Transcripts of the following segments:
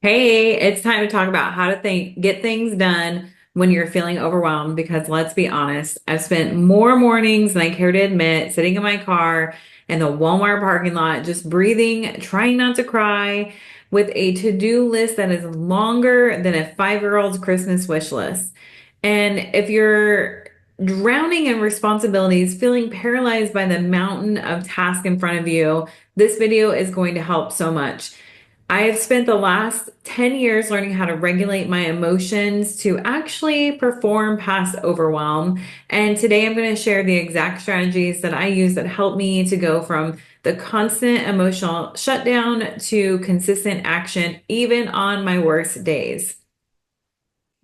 Hey, it's time to talk about how to get things done when you're feeling overwhelmed. Because let's be honest, I've spent more mornings than I care to admit sitting in my car in the Walmart parking lot, just breathing, trying not to cry, with a to-do list that is longer than a 5-year-old's Christmas wish list. And if you're drowning in responsibilities, feeling paralyzed by the mountain of tasks in front of you, this video is going to help so much. I have spent the last 10 years learning how to regulate my emotions to actually perform past overwhelm. And today I'm going to share the exact strategies that I use that help me to go from the constant emotional shutdown to consistent action, even on my worst days.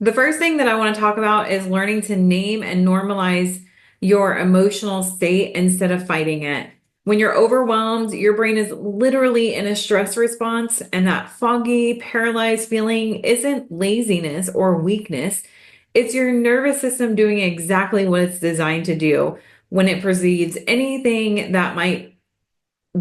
The first thing that I want to talk about is learning to name and normalize your emotional state instead of fighting it. When you're overwhelmed, your brain is literally in a stress response, and that foggy, paralyzed feeling isn't laziness or weakness. It's your nervous system doing exactly what it's designed to do when it perceives anything that might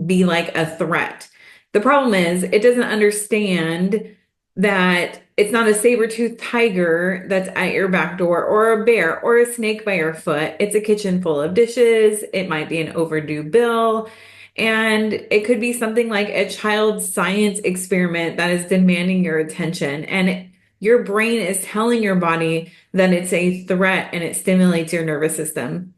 be like a threat. The problem is it doesn't understand that it's not a saber-toothed tiger that's at your back door or a bear or a snake by your foot. It's a kitchen full of dishes. It might be an overdue bill. And it could be something like a child's science experiment that is demanding your attention. And your brain is telling your body that it's a threat and it stimulates your nervous system.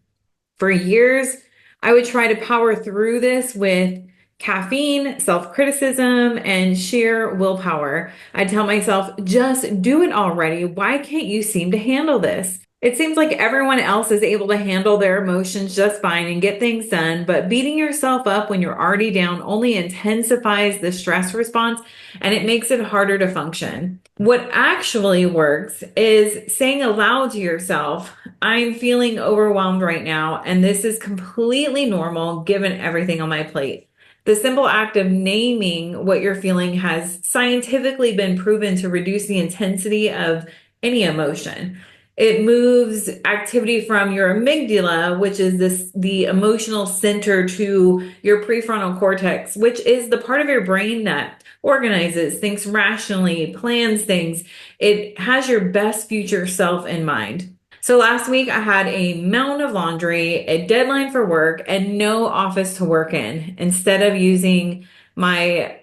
For years, I would try to power through this with caffeine, self criticism, and sheer willpower. I tell myself, just do it already. Why can't you seem to handle this? It seems like everyone else is able to handle their emotions just fine and get things done, but beating yourself up when you're already down only intensifies the stress response and it makes it harder to function. What actually works is saying aloud to yourself, I'm feeling overwhelmed right now, and this is completely normal given everything on my plate. The simple act of naming what you're feeling has scientifically been proven to reduce the intensity of any emotion. It moves activity from your amygdala, which is the emotional center, to your prefrontal cortex, which is the part of your brain that organizes, thinks rationally, plans things. It has your best future self in mind. So last week I had a mountain of laundry, a deadline for work, and no office to work in. Instead of using my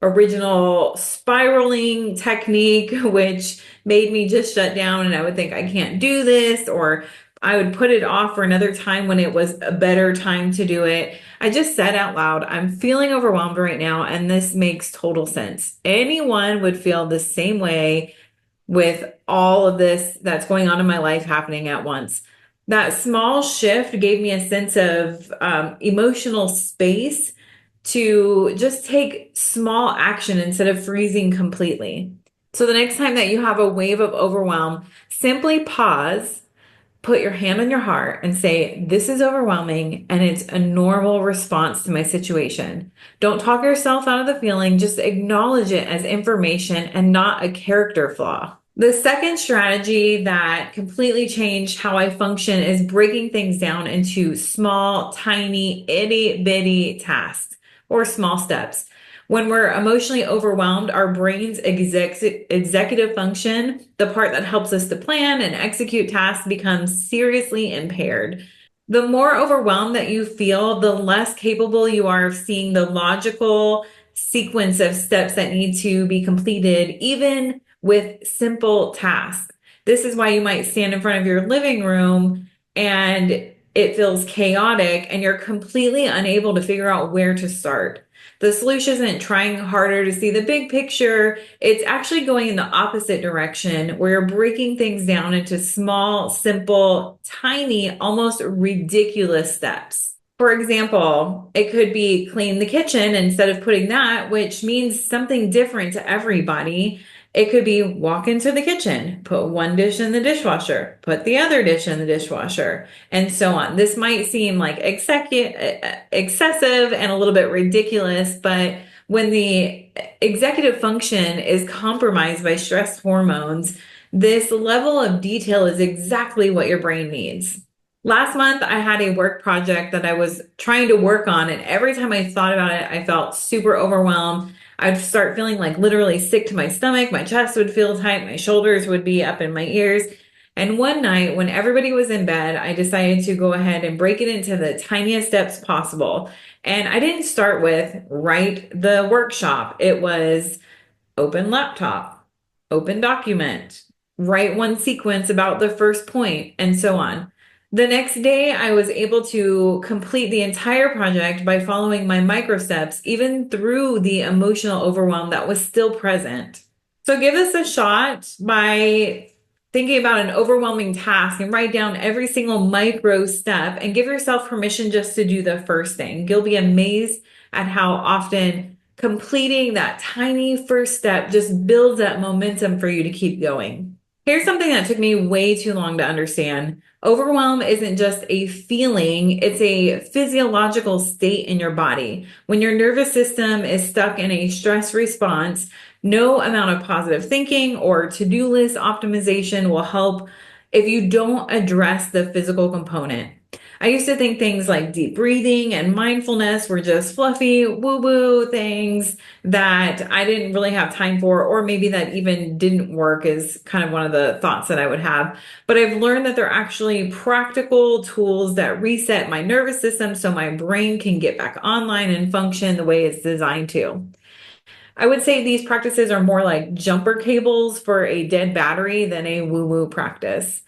original spiraling technique, which made me just shut down and I would think I can't do this, or I would put it off for another time when it was a better time to do it. I just said out loud, I'm feeling overwhelmed right now, and this makes total sense. Anyone would feel the same way with all of this that's going on in my life happening at once. That small shift gave me a sense of emotional space to just take small action instead of freezing completely. So the next time that you have a wave of overwhelm, simply pause, put your hand on your heart, and say, this is overwhelming and it's a normal response to my situation. Don't talk yourself out of the feeling, just acknowledge it as information and not a character flaw. The second strategy that completely changed how I function is breaking things down into small, tiny, itty bitty tasks or small steps. When we're emotionally overwhelmed, our brain's executive function, the part that helps us to plan and execute tasks, becomes seriously impaired. The more overwhelmed that you feel, the less capable you are of seeing the logical sequence of steps that need to be completed, even with simple tasks. This is why you might stand in front of your living room and it feels chaotic and you're completely unable to figure out where to start. The solution isn't trying harder to see the big picture. It's actually going in the opposite direction, where you're breaking things down into small, simple, tiny, almost ridiculous steps. For example, it could be clean the kitchen instead of putting that, which means something different to everybody. It could be walk into the kitchen, put one dish in the dishwasher, put the other dish in the dishwasher, and so on. This might seem like excessive and a little bit ridiculous, but when the executive function is compromised by stress hormones, this level of detail is exactly what your brain needs. Last month, I had a work project that I was trying to work on, and every time I thought about it, I felt super overwhelmed. I'd start feeling like literally sick to my stomach. My chest would feel tight. My shoulders would be up in my ears. And one night when everybody was in bed, I decided to go ahead and break it into the tiniest steps possible. And I didn't start with write the workshop. It was open laptop, open document, write one sequence about the first point, and so on. The next day, I was able to complete the entire project by following my micro steps, even through the emotional overwhelm that was still present. So give this a shot by thinking about an overwhelming task and write down every single micro step and give yourself permission just to do the first thing. You'll be amazed at how often completing that tiny first step just builds that momentum for you to keep going. Here's something that took me way too long to understand. Overwhelm isn't just a feeling, it's a physiological state in your body. When your nervous system is stuck in a stress response, no amount of positive thinking or to-do list optimization will help if you don't address the physical component. I used to think things like deep breathing and mindfulness were just fluffy, woo-woo things that I didn't really have time for, or maybe that even didn't work, is kind of one of the thoughts that I would have. But I've learned that they're actually practical tools that reset my nervous system so my brain can get back online and function the way it's designed to. I would say these practices are more like jumper cables for a dead battery than a woo-woo practice.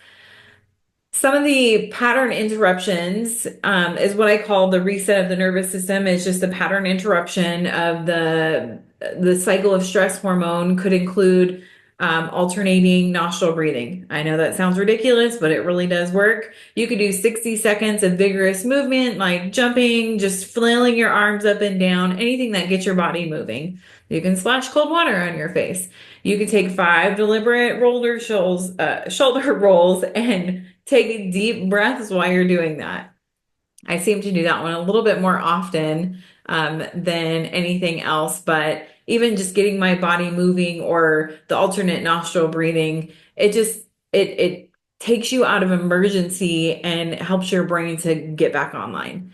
Some of the pattern interruptions is what I call the reset of the nervous system. It's just a pattern interruption of the cycle of stress hormone. Could include alternating nostril breathing. I know that sounds ridiculous, but it really does work. You could do 60 seconds of vigorous movement, like jumping, just flailing your arms up and down, anything that gets your body moving. You can splash cold water on your face. You can take 5 deliberate shoulder rolls and take deep breaths while you're doing that. I seem to do that one a little bit more often than anything else, but even just getting my body moving or the alternate nostril breathing, it takes you out of emergency and helps your brain to get back online.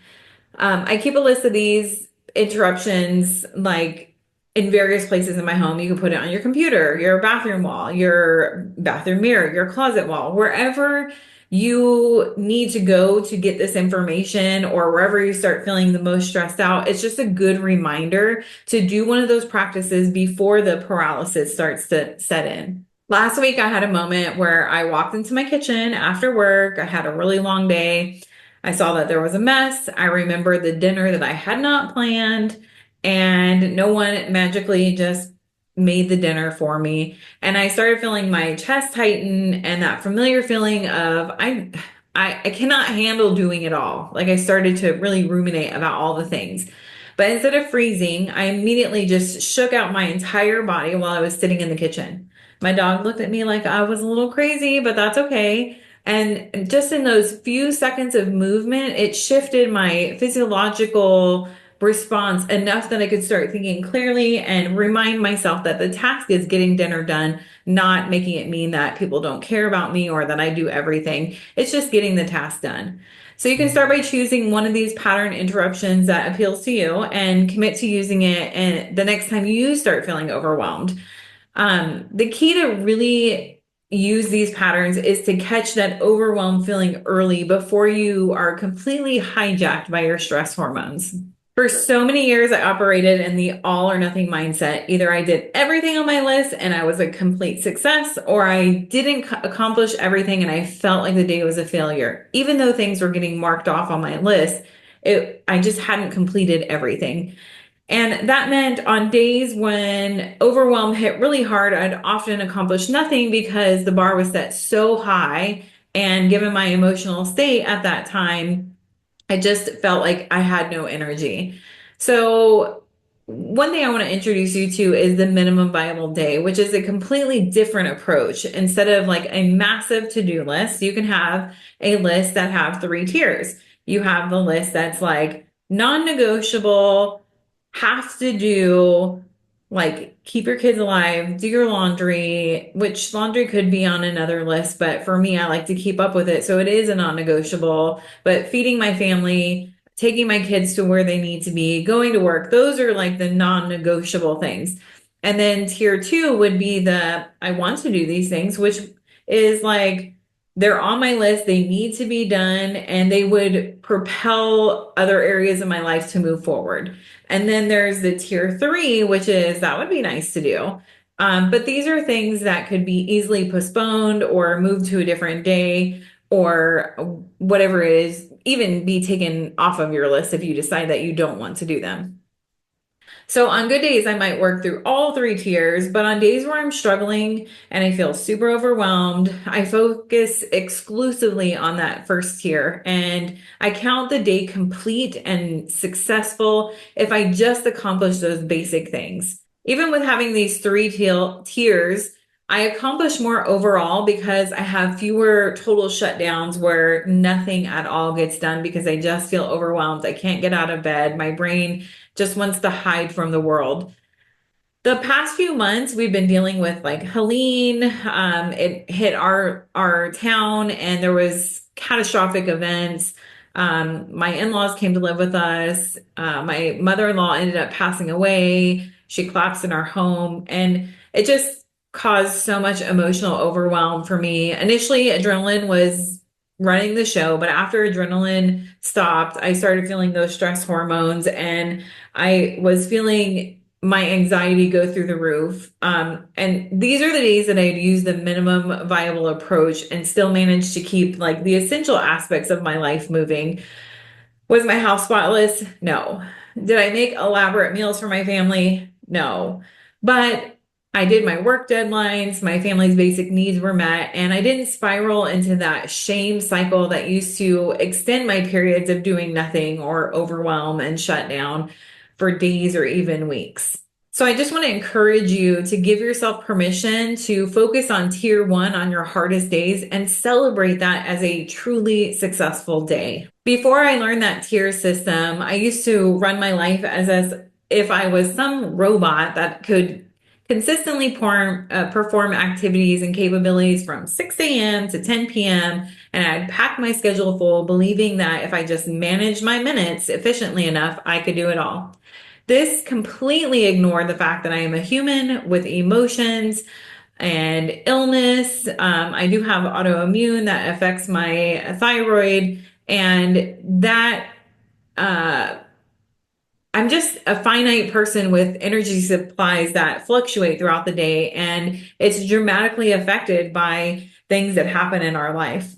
I keep a list of these interruptions like in various places in my home. You can put it on your computer, your bathroom wall, your bathroom mirror, your closet wall, wherever you need to go to get this information or wherever you start feeling the most stressed out. It's just a good reminder to do one of those practices before the paralysis starts to set in. Last week, I had a moment where I walked into my kitchen after work. I had a really long day. I saw that there was a mess. I remembered the dinner that I had not planned, and no one magically just made the dinner for me. And I started feeling my chest tighten and that familiar feeling of I cannot handle doing it all. Like I started to really ruminate about all the things. But instead of freezing, I immediately just shook out my entire body while I was sitting in the kitchen. My dog looked at me like I was a little crazy, but that's okay. And just in those few seconds of movement, it shifted my physiological response enough that I could start thinking clearly and remind myself that the task is getting dinner done, not making it mean that people don't care about me or that I do everything. It's just getting the task done. So you can start by choosing one of these pattern interruptions that appeals to you and commit to using it and the next time you start feeling overwhelmed. The key to really use these patterns is to catch that overwhelmed feeling early before you are completely hijacked by your stress hormones. For so many years, I operated in the all or nothing mindset. Either I did everything on my list and I was a complete success, or I didn't accomplish everything and I felt like the day was a failure. Even though things were getting marked off on my list, I just hadn't completed everything. And that meant on days when overwhelm hit really hard, I'd often accomplish nothing because the bar was set so high. And given my emotional state at that time, I just felt like I had no energy. So, one thing I want to introduce you to is the minimum viable day, which is a completely different approach. Instead of like a massive to-do list, you can have a list that have 3 tiers. You have the list that's like non-negotiable, have to do, like keep your kids alive, do your laundry, which laundry could be on another list, but for me, I like to keep up with it. So it is a non-negotiable, but feeding my family, taking my kids to where they need to be, going to work. Those are like the non-negotiable things. And then tier two would be the I want to do these things, which is like they're on my list, they need to be done, and they would propel other areas of my life to move forward. And then there's the tier three, which is that would be nice to do. But these are things that could be easily postponed or moved to a different day or whatever it is, even be taken off of your list if you decide that you don't want to do them. So on good days, I might work through all three tiers, but on days where I'm struggling and I feel super overwhelmed, I focus exclusively on that first tier and I count the day complete and successful if I just accomplish those basic things. Even with having these three tiers, I accomplish more overall because I have fewer total shutdowns where nothing at all gets done because I just feel overwhelmed. I can't get out of bed. My brain just wants to hide from the world. The past few months, we've been dealing with like Helene. It hit our town, and there was catastrophic events. My in-laws came to live with us. My mother-in-law ended up passing away. She collapsed in our home, and it just caused so much emotional overwhelm for me. Initially, adrenaline was running the show, but after adrenaline stopped, I started feeling those stress hormones, and I was feeling my anxiety go through the roof. And these are the days that I'd use the minimum viable approach and still manage to keep like the essential aspects of my life moving. Was my house spotless? No. Did I make elaborate meals for my family? No. But I did my work deadlines, my family's basic needs were met, and I didn't spiral into that shame cycle that used to extend my periods of doing nothing or overwhelm and shut down for days or even weeks. So I just want to encourage you to give yourself permission to focus on tier one on your hardest days and celebrate that as a truly successful day. Before I learned that tier system, I used to run my life as if I was some robot that could consistently perform activities and capabilities from 6 a.m. to 10 p.m. And I'd pack my schedule full, believing that if I just managed my minutes efficiently enough, I could do it all. This completely ignored the fact that I am a human with emotions and illness. I do have autoimmune that affects my thyroid, and that I'm just a finite person with energy supplies that fluctuate throughout the day, and it's dramatically affected by things that happen in our life.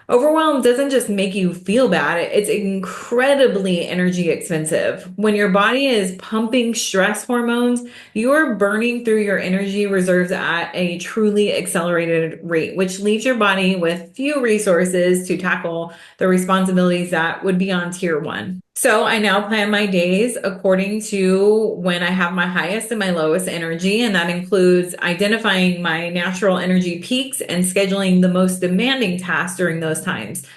Overwhelm doesn't just make you feel bad, it's incredibly energy expensive. When your body is pumping stress hormones, you're burning through your energy reserves at a truly accelerated rate, which leaves your body with few resources to tackle the responsibilities that would be on tier one. So I now plan my days according to when I have my highest and my lowest energy, and that includes identifying my natural energy peaks and scheduling the most demanding tasks during those times.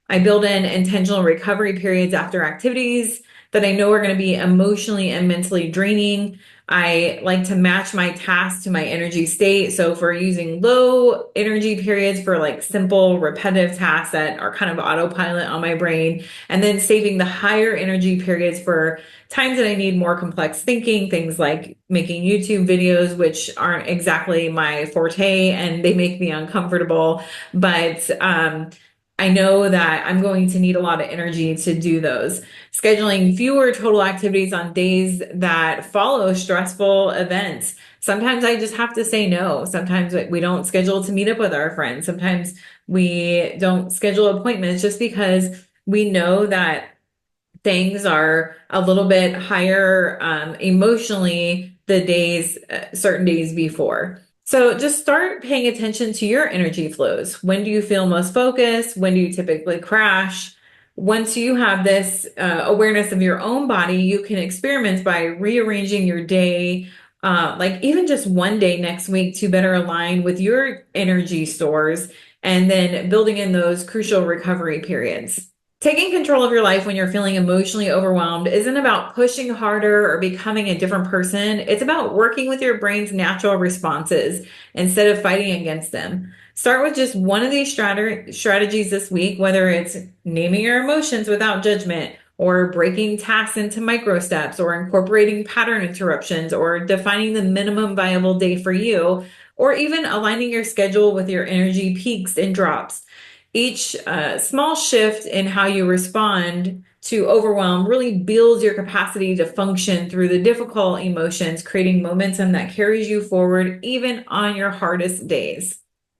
I build in intentional recovery periods after activities that I know are going to be emotionally and mentally draining. I like to match my tasks to my energy state. So for using low energy periods for like simple repetitive tasks that are kind of autopilot on my brain, and then saving the higher energy periods for times that I need more complex thinking, things like making YouTube videos, which aren't exactly my forte and they make me uncomfortable. But I know that I'm going to need a lot of energy to do those. Scheduling fewer total activities on days that follow stressful events. Sometimes I just have to say no. Sometimes we don't schedule to meet up with our friends. Sometimes we don't schedule appointments just because we know that things are a little bit higher emotionally the days, certain days before. So just start paying attention to your energy flows. When do you feel most focused? When do you typically crash? Once you have this awareness of your own body, you can experiment by rearranging your day, like even just one day next week to better align with your energy stores, and then building in those crucial recovery periods. Taking control of your life when you're feeling emotionally overwhelmed isn't about pushing harder or becoming a different person. It's about working with your brain's natural responses instead of fighting against them. Start with just one of these strategies this week, whether it's naming your emotions without judgment, or breaking tasks into micro steps, or incorporating pattern interruptions, or defining the minimum viable day for you, or even aligning your schedule with your energy peaks and drops. Each small shift in how you respond to overwhelm really builds your capacity to function through the difficult emotions, creating momentum that carries you forward even on your hardest days.